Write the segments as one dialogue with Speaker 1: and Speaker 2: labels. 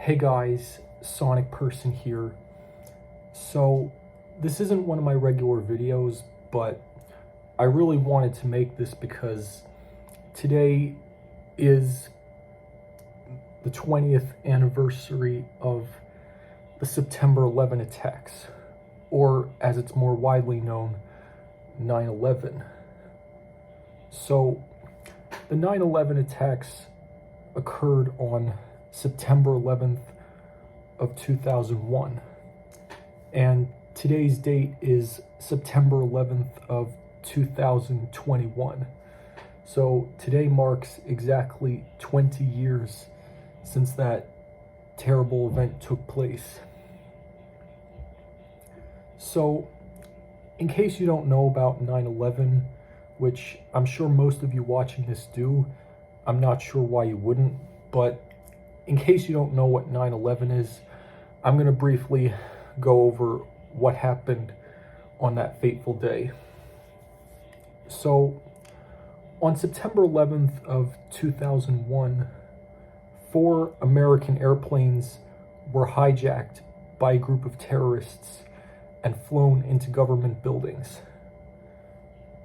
Speaker 1: Hey guys, Sonic Person here. So, this isn't one of my regular videos, but I really wanted to make this because today is the 20th anniversary of the September 11 attacks, or as it's more widely known, 9/11. So, the 9/11 attacks occurred on September 11th of 2001, and today's date is September 11th of 2021. So today marks exactly 20 years since that terrible event took place. So in case you don't know about 9/11, which I'm sure most of you watching this do, I'm not sure why you wouldn't, but in case you don't know what 9/11 is, I'm going to briefly go over what happened on that fateful day. So, on September 11th of 2001, 4 American airplanes were hijacked by a group of terrorists and flown into government buildings.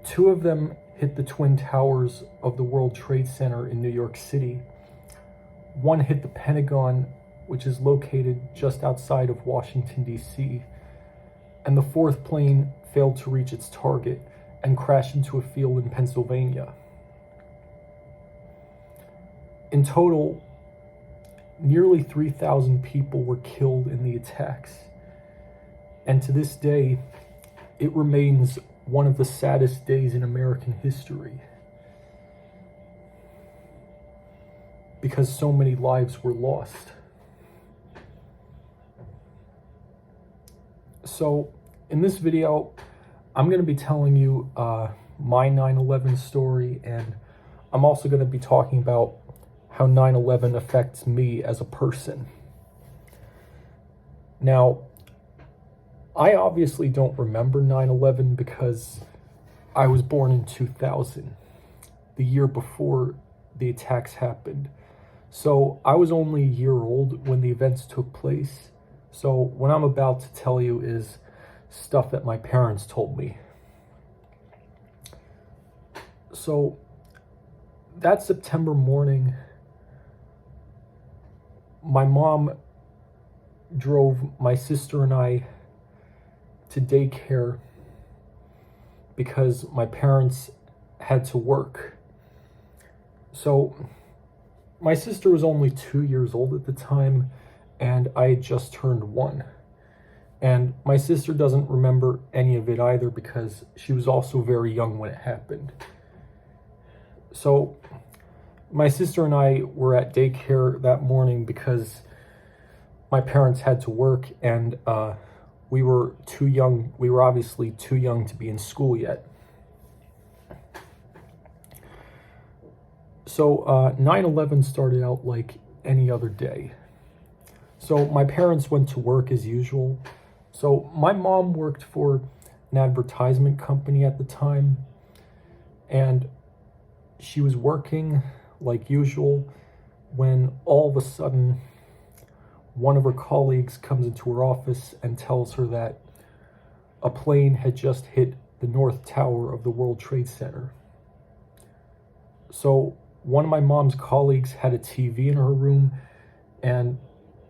Speaker 1: 2 of them hit the Twin Towers of the World Trade Center in New York City. 1 hit the Pentagon, which is located just outside of Washington, D.C., and the 4th plane failed to reach its target and crashed into a field in Pennsylvania. In total, nearly 3,000 people were killed in the attacks, and to this day, it remains one of the saddest days in American history, because so many lives were lost. So in this video, I'm going to be telling you my 9/11 story, and I'm also going to be talking about how 9/11 affects me as a person. Now, I obviously don't remember 9/11 because I was born in 2000, the year before the attacks happened. So I was only a year old when the events took place. So what I'm about to tell you is stuff that my parents told me. So that September morning, my mom drove my sister and I to daycare because my parents had to work. So my sister was only 2 years old at the time, and I had just turned 1. And my sister doesn't remember any of it either because she was also very young when it happened. So my sister and I were at daycare that morning because my parents had to work, and we were too young. We were obviously too young to be in school yet. So 9/11 started out like any other day. So my parents went to work as usual. So my mom worked for an advertisement company at the time, and she was working like usual when all of a sudden one of her colleagues comes into her office and tells her that a plane had just hit the North Tower of the World Trade Center. So one of my mom's colleagues had a TV in her room, and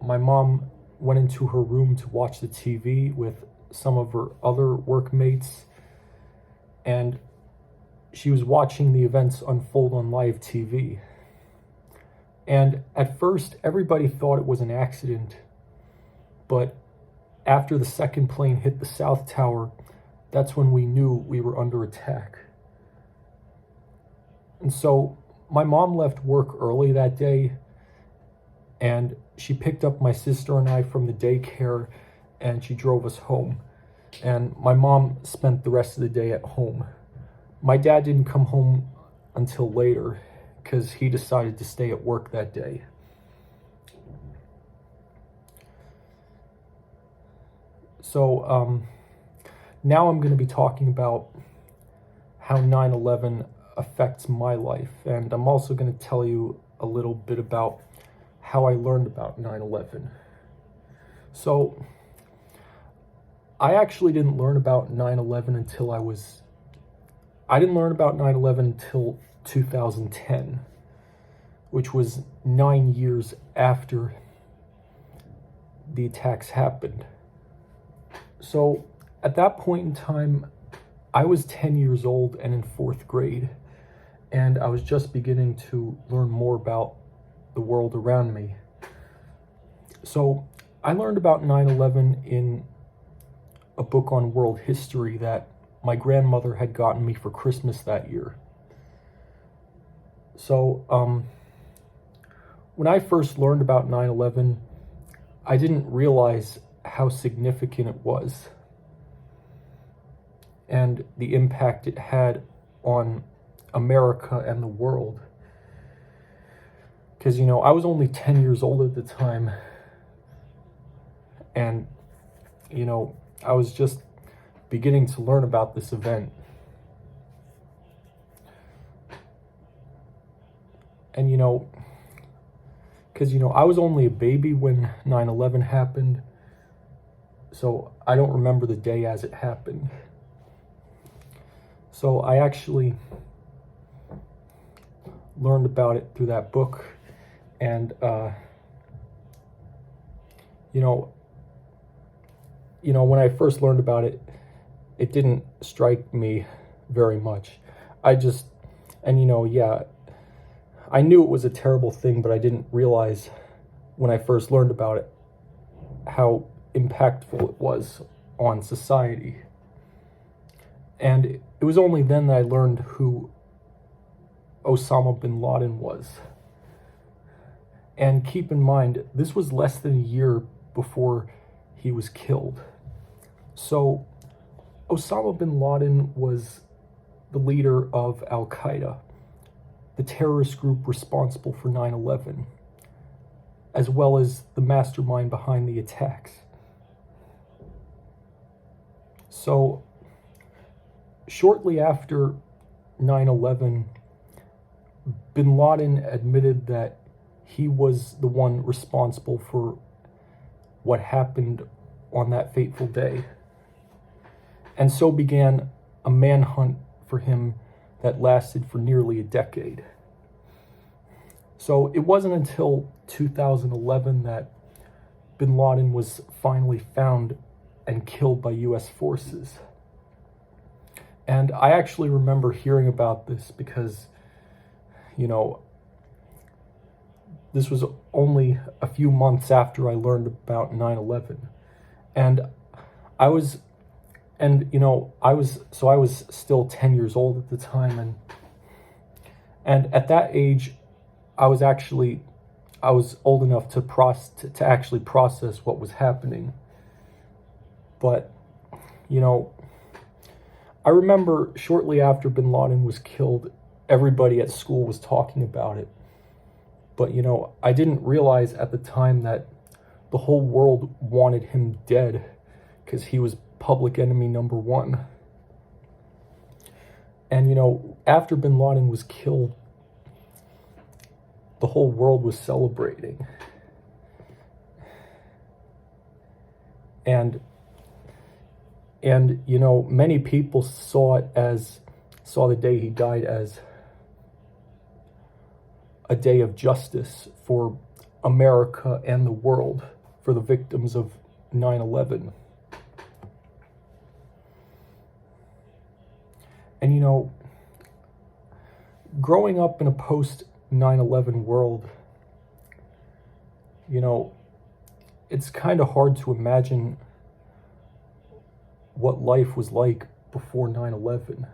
Speaker 1: my mom went into her room to watch the TV with some of her other workmates, and she was watching the events unfold on live TV. And at first, everybody thought it was an accident, but after the second plane hit the South Tower, that's when we knew we were under attack. And so my mom left work early that day, and she picked up my sister and I from the daycare, and she drove us home. And my mom spent the rest of the day at home. My dad didn't come home until later because he decided to stay at work that day. So now I'm going to be talking about how 9/11 affects my life, and I'm also going to tell you a little bit about how I learned about 9/11. So I actually didn't learn about 9/11 until I didn't learn about 9/11 until 2010, which was 9 years after the attacks happened. So at that point in time, I was 10 years old and in fourth grade, and I was just beginning to learn more about the world around me. So I learned about 9/11 in a book on world history that my grandmother had gotten me for Christmas that year. So when I first learned about 9/11, I didn't realize how significant it was and the impact it had on America and the world. Because, I was only 10 years old at the time, and, I was just beginning to learn about this event. And, because, I was only a baby when 9/11 happened, so I don't remember the day as it happened. So I actually learned about it through that book, and, when I first learned about it, it didn't strike me very much. I knew it was a terrible thing, but I didn't realize when I first learned about it how impactful it was on society. And it was only then that I learned who Osama bin Laden was. And keep in mind, this was less than a year before he was killed. So Osama bin Laden was the leader of Al-Qaeda, the terrorist group responsible for 9/11, as well as the mastermind behind the attacks. So shortly after 9/11, bin Laden admitted that he was the one responsible for what happened on that fateful day. And so began a manhunt for him that lasted for nearly a decade. So it wasn't until 2011 that bin Laden was finally found and killed by US forces. And I actually remember hearing about this because, this was only a few months after I learned about 9/11. And I was still 10 years old at the time, and at that age, I was old enough to actually process what was happening. But, I remember shortly after bin Laden was killed, everybody at school was talking about it. But, I didn't realize at the time that the whole world wanted him dead because he was public enemy number one. And, after bin Laden was killed, the whole world was celebrating. And many people saw the day he died as a day of justice for America and the world, for the victims of 9/11. And growing up in a post 9/11 world, it's kind of hard to imagine what life was like before 9/11.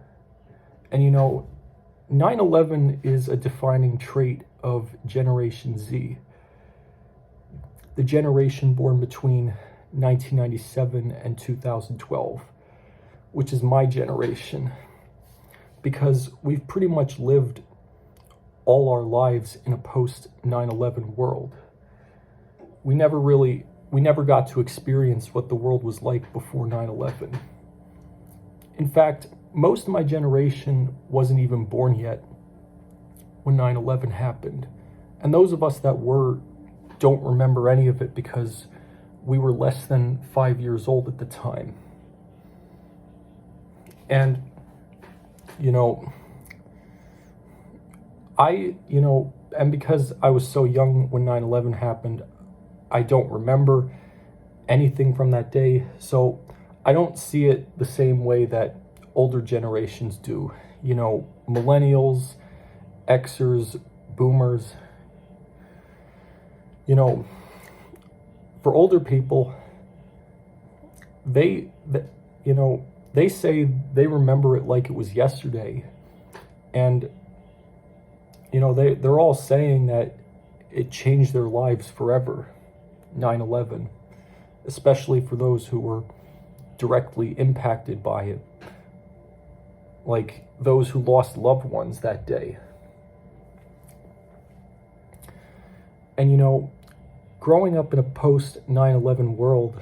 Speaker 1: And 9/11 is a defining trait of Generation Z, the generation born between 1997 and 2012, which is my generation, because we've pretty much lived all our lives in a post 9/11 world. We never got to experience what the world was like before 9/11. In fact, most of my generation wasn't even born yet when 9/11 happened. And those of us that were don't remember any of it because we were less than 5 years old at the time. And, and because I was so young when 9/11 happened, I don't remember anything from that day. So I don't see it the same way that older generations do. Millennials, Xers, boomers. For older people, they say they remember it like it was yesterday. And, they're all saying that it changed their lives forever, 9/11, especially for those who were directly impacted by it, like those who lost loved ones that day. And, growing up in a post 9/11 world,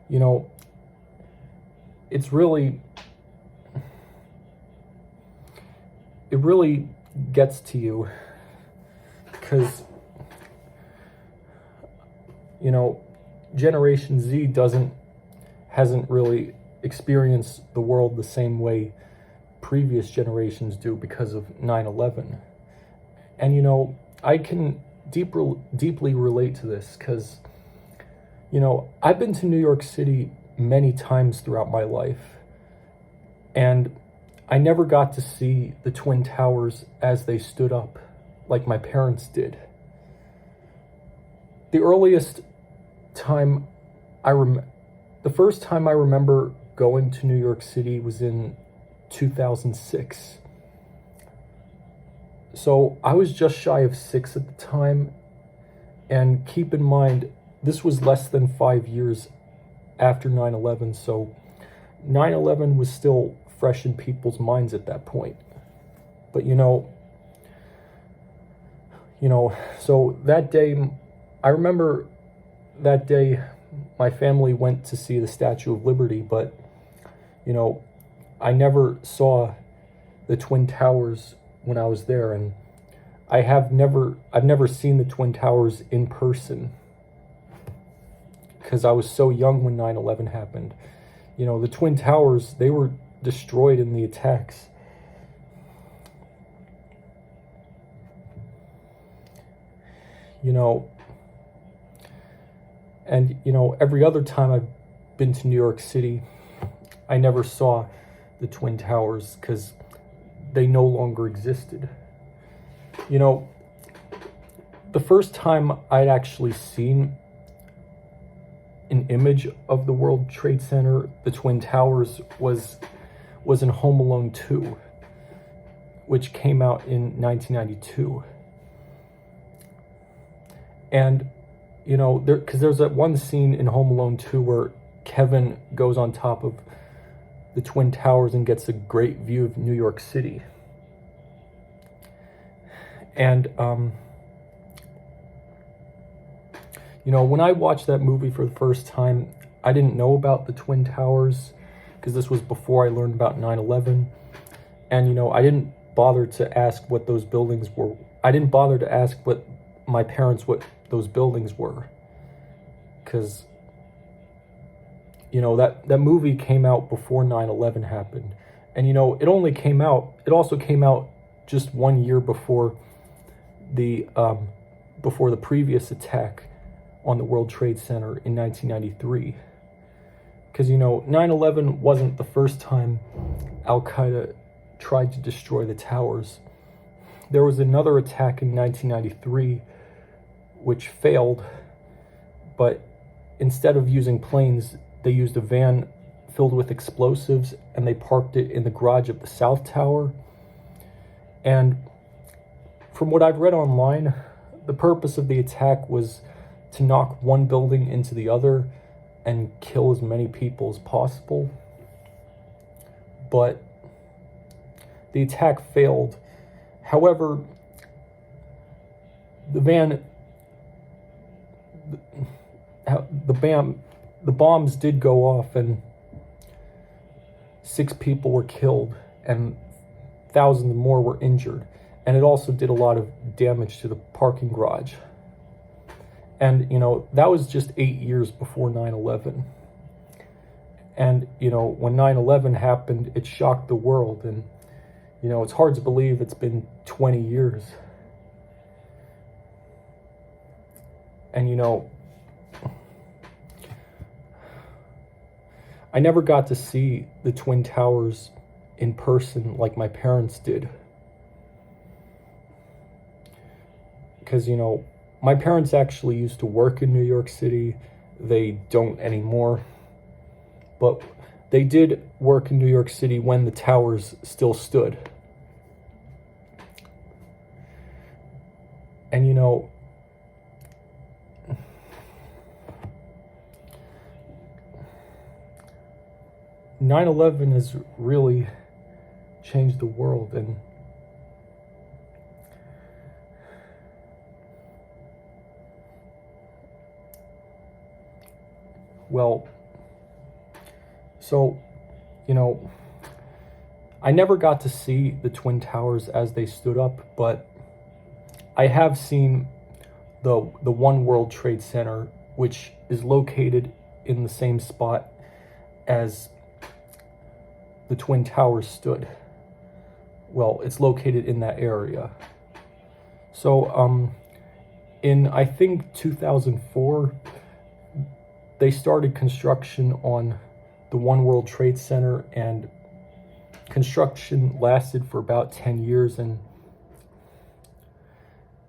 Speaker 1: it really gets to you because, Generation Z hasn't really experienced the world the same way previous generations do because of 9/11. And, I can deeply relate to this because, I've been to New York City many times throughout my life, and I never got to see the Twin Towers as they stood up like my parents did. The first time I remember going to New York City was in 2006. So I was just shy of 6 at the time, and keep in mind, this was less than 5 years after 9/11, so 9/11 was still fresh in people's minds at that point. But so that day, I remember that day my family went to see the Statue of Liberty, but I never saw the Twin Towers when I was there, and I've never seen the Twin Towers in person because I was so young when 9/11 happened. The Twin Towers, they were destroyed in the attacks. And every other time I've been to New York City, I never saw the Twin Towers because they no longer existed. The first time I'd actually seen an image of the World Trade Center, the Twin Towers, was in Home Alone 2, which came out in 1992. And, because there's that one scene in Home Alone 2 where Kevin goes on top of the Twin Towers and gets a great view of New York City. And, when I watched that movie for the first time, I didn't know about the Twin Towers because this was before I learned about 9/11. And, I didn't bother to ask what those buildings were. I didn't bother to ask my parents what those buildings were because, that movie came out before 9/11 happened. And, it also came out just 1 year before the previous attack on the World Trade Center in 1993. Because, 9/11 wasn't the first time Al-Qaeda tried to destroy the towers. There was another attack in 1993 which failed, but instead of using planes, they used a van filled with explosives and they parked it in the garage of the South Tower. And from what I've read online, the purpose of the attack was to knock one building into the other and kill as many people as possible. But the attack failed. However, the bombs did go off and 6 people were killed and thousands more were injured. and it also did a lot of damage to the parking garage. And, you know, that was just 8 years before 9/11. And, you know, when 9/11 happened, it shocked the world. And, you know, it's hard to believe it's been 20 years. And, you know, I never got to see the Twin Towers in person like my parents did. Because, you know, my parents actually used to work in New York City. They don't anymore. But they did work in New York City when the towers still stood. And, you know, "9/11 has really changed the world, and well, so, you know, I never got to see the Twin Towers as they stood up, but I have seen the One World Trade Center, which is located in the same spot as the Twin Towers stood. Well, it's located in that area. So, in, I think, 2004, they started construction on the One World Trade Center, and construction lasted for about 10 years, and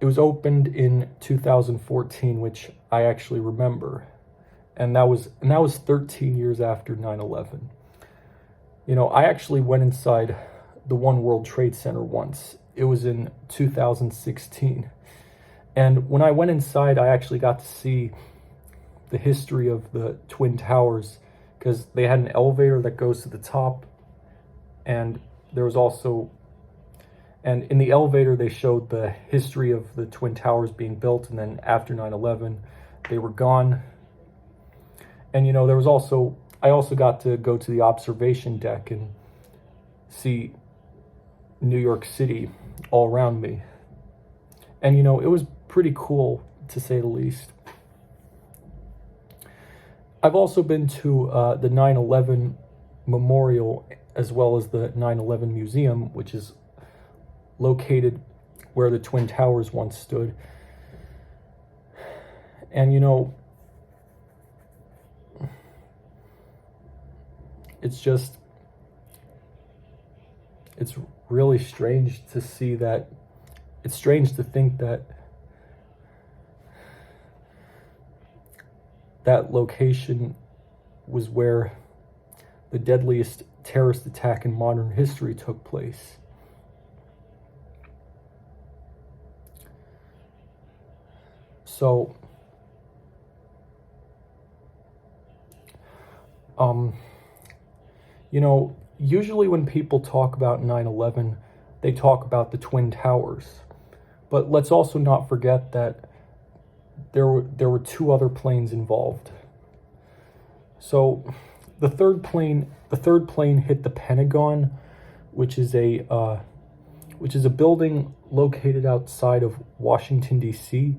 Speaker 1: it was opened in 2014, which I actually remember. And that was 13 years after 9/11. You know, I actually went inside the One World Trade Center once. It was in 2016. And when I went inside, I actually got to see the history of the Twin Towers, because they had an elevator that goes to the top, and there was also, and in the elevator they showed the history of the Twin Towers being built, and then after 9/11 they were gone. And, you know, there was also, I also got to go to the observation deck and see New York City all around me. And, you know, it was pretty cool, to say the least. I've also been to the 9/11 Memorial, as well as the 9/11 Museum, which is located where the Twin Towers once stood. And, you know, it's just, it's really strange to see that, it's strange to think that that location was where the deadliest terrorist attack in modern history took place. So, you know, usually when people talk about 9/11, they talk about the Twin Towers. But let's also not forget that there were two other planes involved. So the third plane hit the Pentagon, which is a building located outside of Washington, D.C.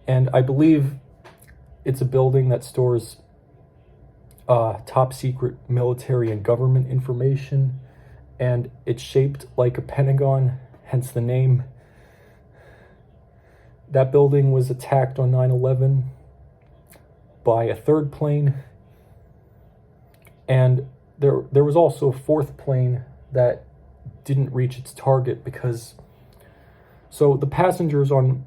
Speaker 1: And I believe it's a building that stores top secret military and government information, and it's shaped like a pentagon, hence the name. That building was attacked on 9/11 by a third plane, and there was also a fourth plane that didn't reach its target, because so the passengers on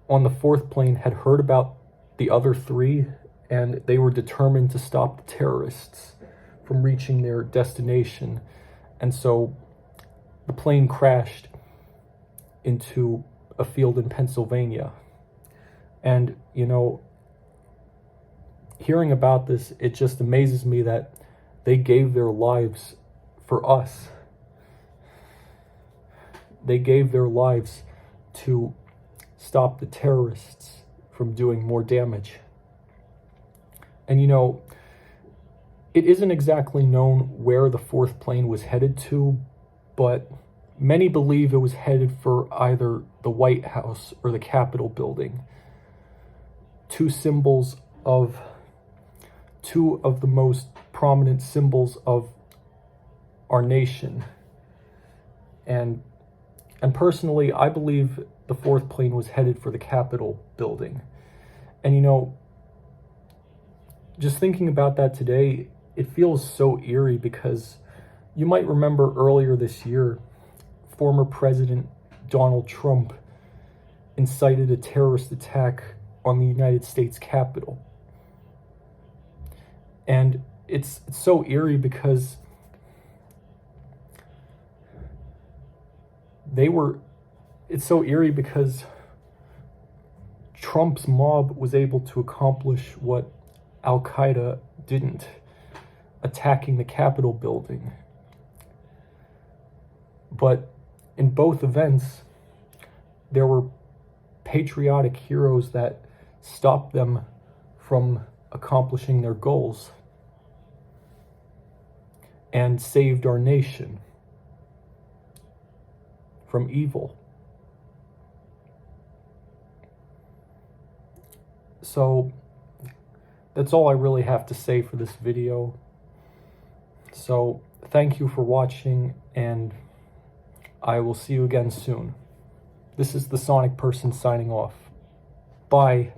Speaker 1: the fourth plane had heard about the other three, and they were determined to stop the terrorists from reaching their destination. And so the plane crashed into a field in Pennsylvania. And, you know, hearing about this, it just amazes me that they gave their lives for us. They gave their lives to stop the terrorists from doing more damage. And, you know, it isn't exactly known where the fourth plane was headed to, but Many believe it was headed for either the White House or the Capitol building, two of the most prominent symbols of our nation. And personally, I believe the fourth plane was headed for the Capitol building. And just thinking about that today, it feels so eerie because you might remember earlier this year, former President Donald Trump incited a terrorist attack on the United States Capitol. And it's so eerie because Trump's mob was able to accomplish what Al-Qaeda didn't, attacking the Capitol building. But in both events, there were patriotic heroes that stopped them from accomplishing their goals and saved our nation from evil. So that's all I really have to say for this video. So thank you for watching, and I will see you again soon. This is the Sonic Person signing off. Bye.